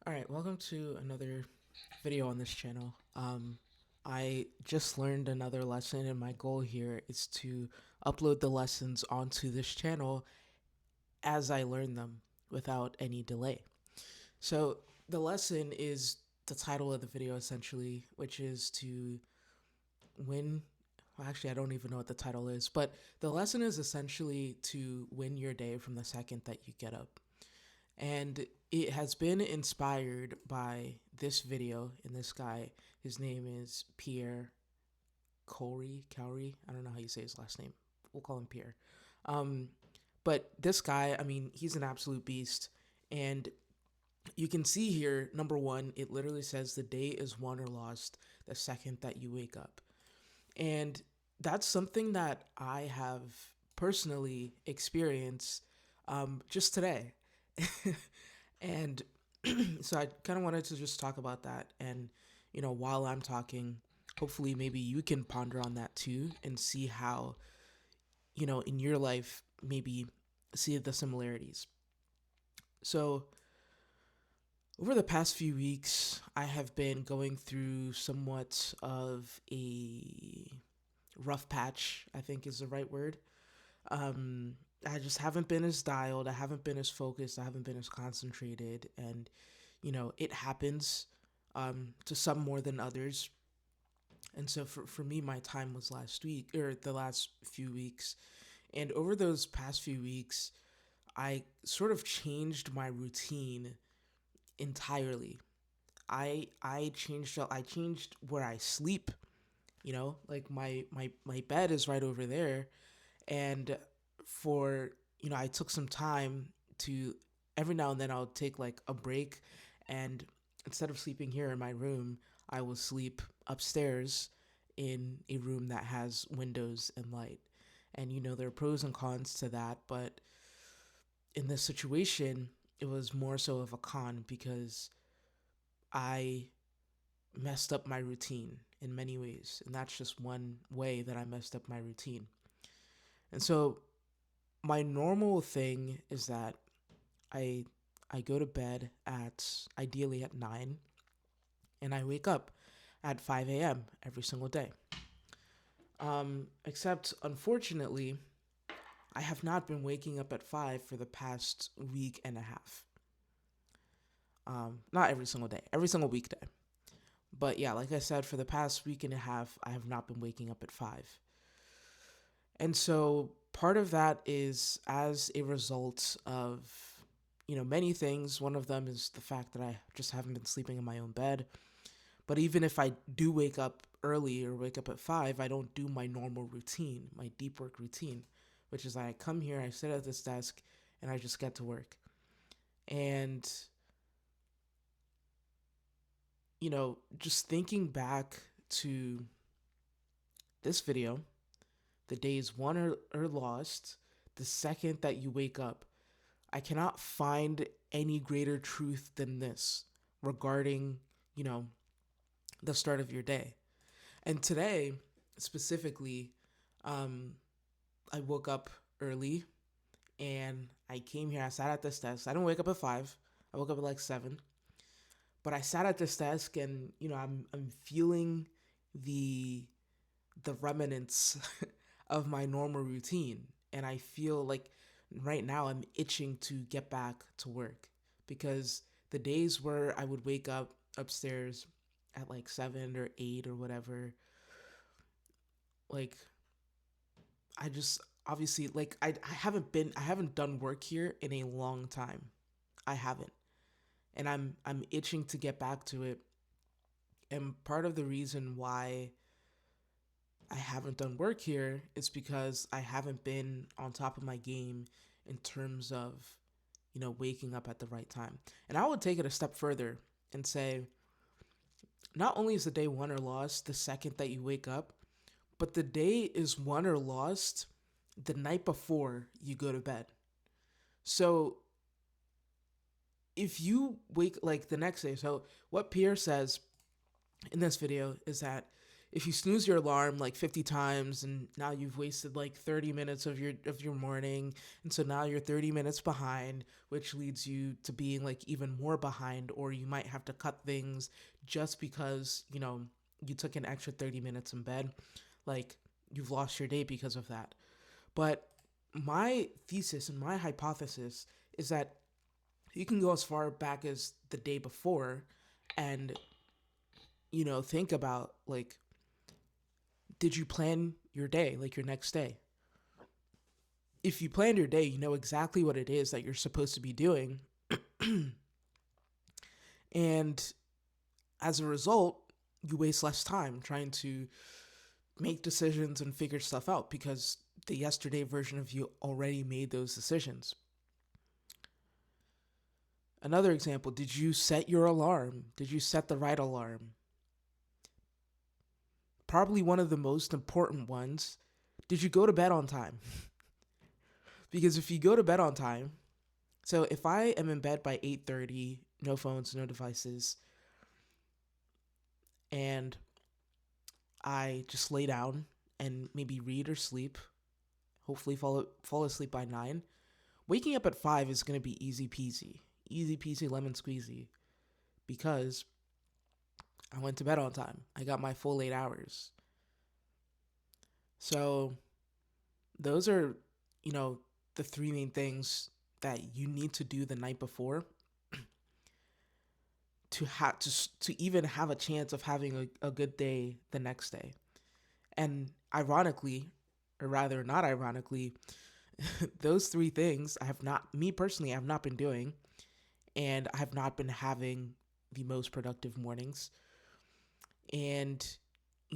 Alright, welcome to another video on this channel. I just learned another lesson, and my goal here is to upload the lessons onto this channel as I learn them without any delay. So the lesson is the title of the video essentially, which is to win. Well, actually, I don't even know what the title is, but the lesson is essentially to win your day from the second that you get up. And it has been inspired by this video and this guy. His name is Pierre Cowrie. I don't know how you say his last name. We'll call him Pierre. Um, but this guy, I mean, he's an absolute beast. And you can see here, number one, it literally says the day is won or lost the second that you wake up. And that's something that I have personally experienced just today. And so I kind of wanted to just talk about that. And, while I'm talking, hopefully maybe you can ponder on that too and see how, in your life, maybe see the similarities. So, over the past few weeks, I have been going through somewhat of a rough patch, I think is the right word. Um, I just haven't been as dialed, I haven't been as focused, I haven't been as concentrated, and it happens to some more than others. And so for me, my time was last week or the last few weeks. And over those past few weeks, I sort of changed my routine entirely. I changed where I sleep, like my bed is right over there. And for I took some time to every now and then I'll take like a break, and instead of sleeping here in my room, I will sleep upstairs in a room that has windows and light. And there are pros and cons to that, but in this situation it was more so of a con because I messed up my routine in many ways, and that's just one way that I messed up my routine. And so my normal thing is that I I go to bed at ideally at 9, and I wake up at 5 a.m. every single day. Except unfortunately, I have not been waking up at 5 for the past week and a half. Not every single day, every single weekday. But yeah, like I said, for the past week and a half, I have not been waking up at 5. And so part of that is as a result of, many things. One of them is the fact that I just haven't been sleeping in my own bed. But even if I do wake up early or wake up at 5, I don't do my normal routine, my deep work routine, which is I come here, I sit at this desk, and I just get to work. And, just thinking back to this video, the days won or lost, the second that you wake up, I cannot find any greater truth than this regarding, you know, the start of your day. And today, specifically, um, I woke up early and I came here. I sat at this desk. I didn't wake up at 5. I woke up at like 7. But I sat at this desk and, I'm feeling the the remnants of my normal routine. And I feel like right now I'm itching to get back to work because the days where I would wake up upstairs at like 7 or 8 or whatever, like I just obviously like I haven't done work here in a long time. I haven't. And I'm itching to get back to it. And part of the reason why I haven't done work here is because I haven't been on top of my game in terms of, waking up at the right time. And I would take it a step further and say, not only is the day won or lost the second that you wake up, but the day is won or lost the night before you go to bed. So if you wake like the next day, so what Pierre says in this video is that if you snooze your alarm like 50 times and now you've wasted like 30 minutes of your morning, and so now you're 30 minutes behind, which leads you to being like even more behind, or you might have to cut things just because, you took an extra 30 minutes in bed. Like, you've lost your day because of that. But my thesis and my hypothesis is that you can go as far back as the day before and, think about, like, did you plan your day, like your next day? If you plan your day, you know exactly what it is that you're supposed to be doing. And as a result, you waste less time trying to make decisions and figure stuff out because the yesterday version of you already made those decisions. Another example, did you set your alarm? Did you set the right alarm? Probably one of the most important ones, did you go to bed on time? Because if you go to bed on time, so if I am in bed by 8:30, no phones, no devices, and I just lay down and maybe read or sleep, hopefully fall asleep by 9, waking up at 5 is going to be easy peasy. Easy peasy lemon squeezy, because I went to bed on time. I got my full 8 hours. So those are, the three main things that you need to do the night before to have to even have a chance of having a good day the next day. And ironically, or rather not ironically, those three things I have not, me personally, I have not been doing, and I have not been having the most productive mornings. And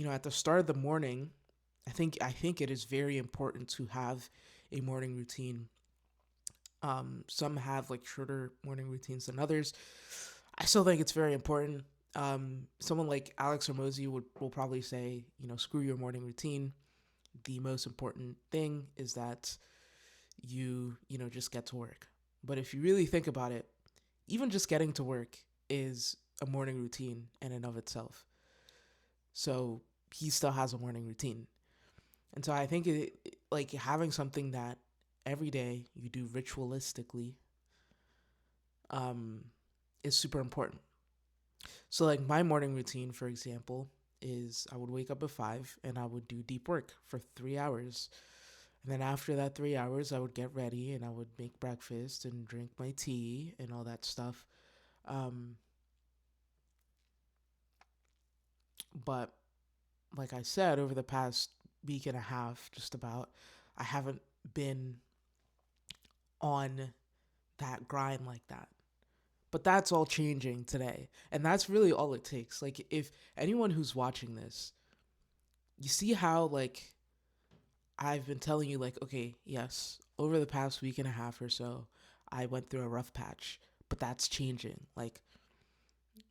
at the start of the morning, I think it is very important to have a morning routine. Some have like shorter morning routines than others. I still think it's very important. Someone like Alex Hormozy will probably say, screw your morning routine. The most important thing is that you just get to work. But if you really think about it, even just getting to work is a morning routine in and of itself. So he still has a morning routine. And so I think like having something that every day you do ritualistically um, is super important. So like my morning routine, for example, is I would wake up at 5 and I would do deep work for 3 hours. And then after that 3 hours, I would get ready and I would make breakfast and drink my tea and all that stuff. Um, but like I said, over the past week and a half, just about, I haven't been on that grind like that. But that's all changing today. And that's really all it takes. Like, if anyone who's watching this, you see how, like, I've been telling you, like, okay, yes, over the past week and a half or so, I went through a rough patch, but that's changing. Like,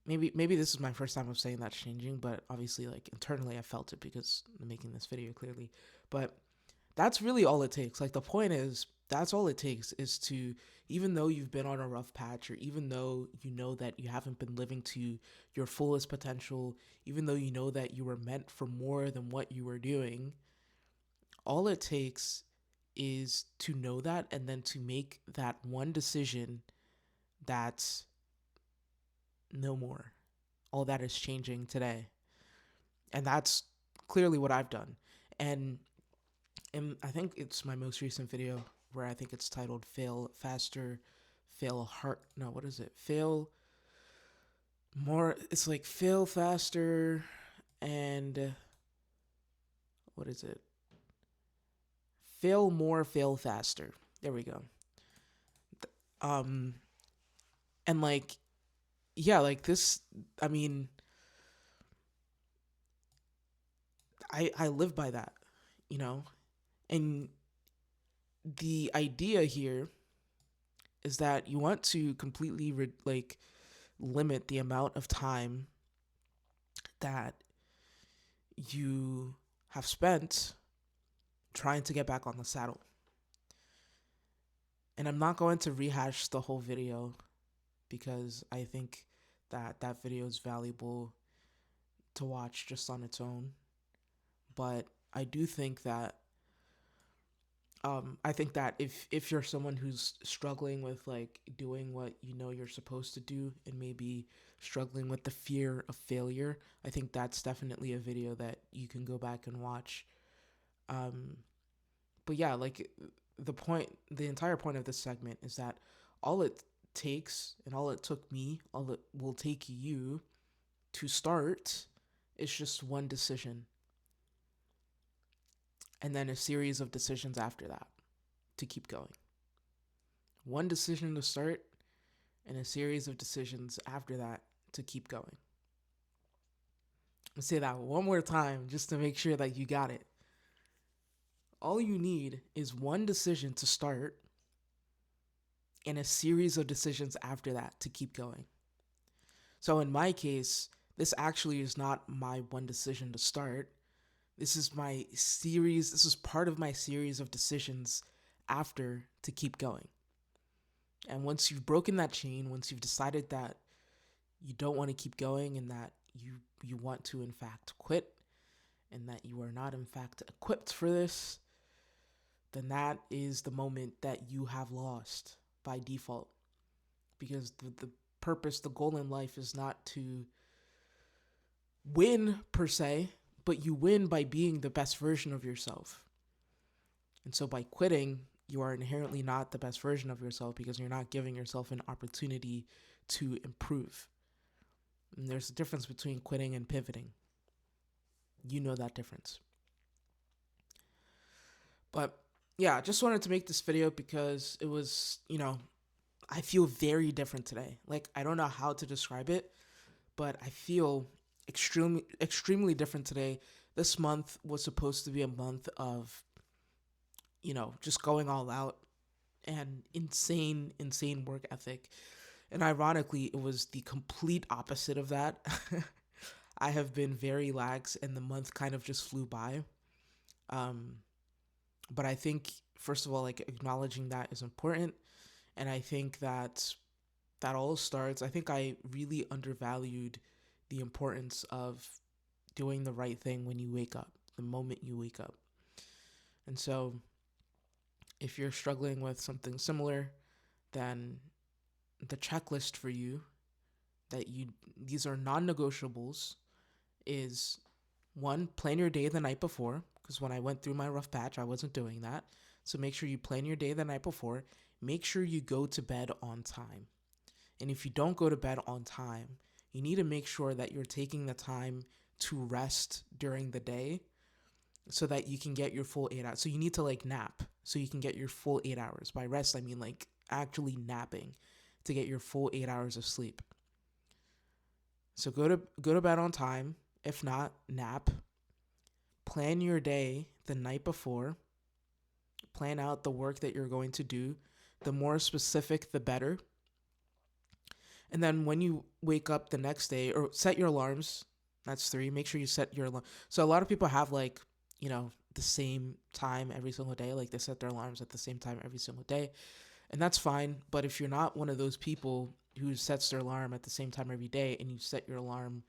maybe this is my first time of saying that's changing, but obviously, like, internally I felt it because I'm making this video clearly. But that's really all it takes. Like, the point is, that's all it takes is to, even though you've been on a rough patch, or even though you know that you haven't been living to your fullest potential, even though you know that you were meant for more than what you were doing, all it takes is to know that, and then to make that one decision that's no more. All that is changing today. And that's clearly what I've done. And I think it's my most recent video where I think it's titled Fail Faster, Fail Hard. No, what is it? Fail More. It's like Fail Faster and what is it? Fail More, Fail Faster. There we go. Um, and like, yeah, like this, I mean, I live by that, you know? And the idea here is that you want to completely like limit the amount of time that you have spent trying to get back on the saddle. And I'm not going to rehash the whole video because I think that that video is valuable to watch just on its own. but I do think that I think that if you're someone who's struggling with like doing what you know you're supposed to do and maybe struggling with the fear of failure, I think that's definitely a video that you can go back and watch. Um, but yeah, like the entire point of this segment is that all it takes and all it took me, all it will take you to start is just one decision and then a series of decisions after that to keep going. One decision to start and a series of decisions after that to keep going. I'll say that one more time just to make sure that you got it. All you need is one decision to start and a series of decisions after that to keep going. So in my case, this actually is not my one decision to start. This is part of my series of decisions after to keep going. And once you've broken that chain, once you've decided that you don't want to keep going and that you want to in fact quit and that you are not in fact equipped for this, then that is the moment that you have lost by default. Because the purpose, the goal in life is not to win per se, but you win by being the best version of yourself. And so by quitting, you are inherently not the best version of yourself because you're not giving yourself an opportunity to improve. And there's a difference between quitting and pivoting. You know that difference. But yeah, I just wanted to make this video because it was, I feel very different today. Like, I don't know how to describe it, but I feel extremely different today. This month was supposed to be a month of, just going all out and insane work ethic. And ironically, it was the complete opposite of that. I have been very lax and the month kind of just flew by. But I think, first of all, like acknowledging that is important. And I think that all starts, I think I really undervalued the importance of doing the right thing when you wake up, the moment you wake up. And so if you're struggling with something similar, then the checklist for you these are non-negotiables is one, plan your day the night before, because when I went through my rough patch, I wasn't doing that. So make sure you plan your day the night before. Make sure you go to bed on time. And if you don't go to bed on time, you need to make sure that you're taking the time to rest during the day so that you can get your full 8 hours. So you need to like nap so you can get your full 8 hours. By rest, I mean like actually napping to get your full 8 hours of sleep. So go to bed on time. If not, nap. Plan your day the night before. Plan out the work that you're going to do. The more specific, the better. And then when you wake up the next day, or set your alarms. That's 3. Make sure you set your alarm. So a lot of people have like, the same time every single day. Like they set their alarms at the same time every single day. And that's fine. But if you're not one of those people who sets their alarm at the same time every day and you set your alarm,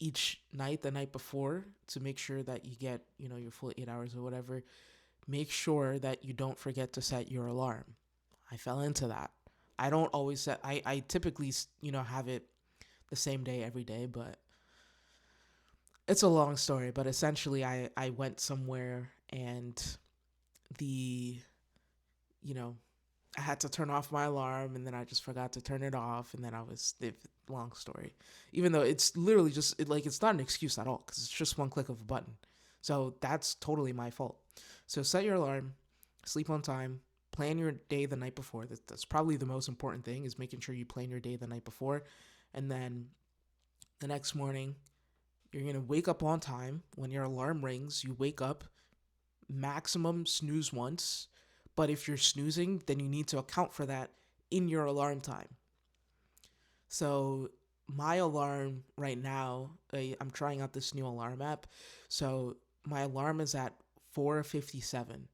each night, the night before, to make sure that you get, your full 8 hours or whatever, make sure that you don't forget to set your alarm. I fell into that. I don't always set, I typically, have it the same day every day, but it's a long story. But essentially, I went somewhere and the, I had to turn off my alarm and then I just forgot to turn it off. And then long story, even though it's literally just it's not an excuse at all because it's just one click of a button. So that's totally my fault. So set your alarm, sleep on time, plan your day the night before. That's probably the most important thing, is making sure you plan your day the night before. And then the next morning, you're going to wake up on time. When your alarm rings, you wake up, maximum snooze once. But if you're snoozing, then you need to account for that in your alarm time. So my alarm right now, I'm trying out this new alarm app. So my alarm is at 4:57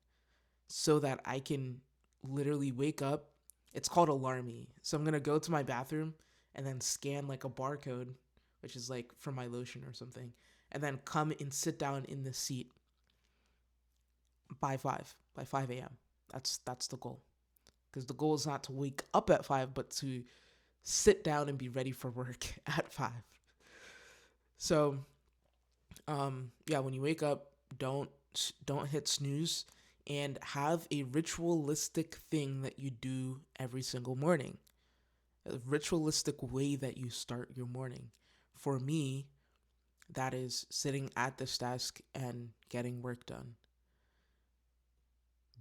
so that I can literally wake up. It's called Alarmy. So I'm going to go to my bathroom and then scan like a barcode, which is like for my lotion or something. and then come and sit down in the seat by 5 a.m. That's the goal. Because the goal is not to wake up at 5, but to sit down and be ready for work at 5. So, yeah, when you wake up, don't hit snooze, and have a ritualistic thing that you do every single morning. A ritualistic way that you start your morning. For me, that is sitting at this desk and getting work done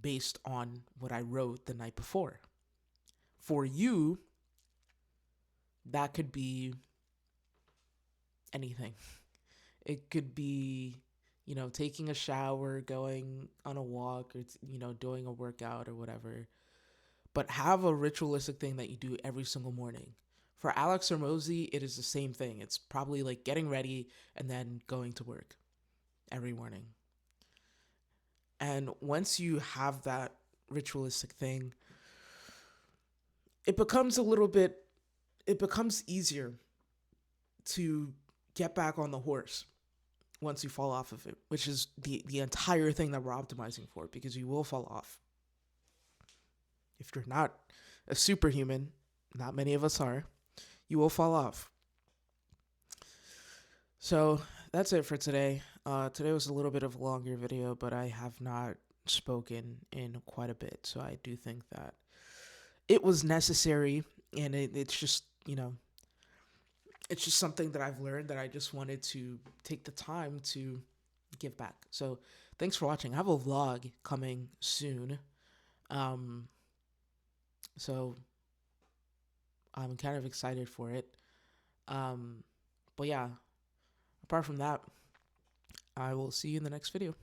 based on what I wrote the night before. For you, that could be anything. It could be, taking a shower, going on a walk, or, doing a workout or whatever. But have a ritualistic thing that you do every single morning. For Alex Hormozi, it is the same thing. It's probably like getting ready and then going to work every morning. And once you have that ritualistic thing, it becomes easier to get back on the horse once you fall off of it, which is the entire thing that we're optimizing for, because you will fall off. If you're not a superhuman, not many of us are, you will fall off. So that's it for today. Today was a little bit of a longer video, but I have not spoken in quite a bit, so I do think that it was necessary, and it's just, it's just something that I've learned that I just wanted to take the time to give back. So thanks for watching. I have a vlog coming soon. So I'm kind of excited for it. But yeah, apart from that, I will see you in the next video.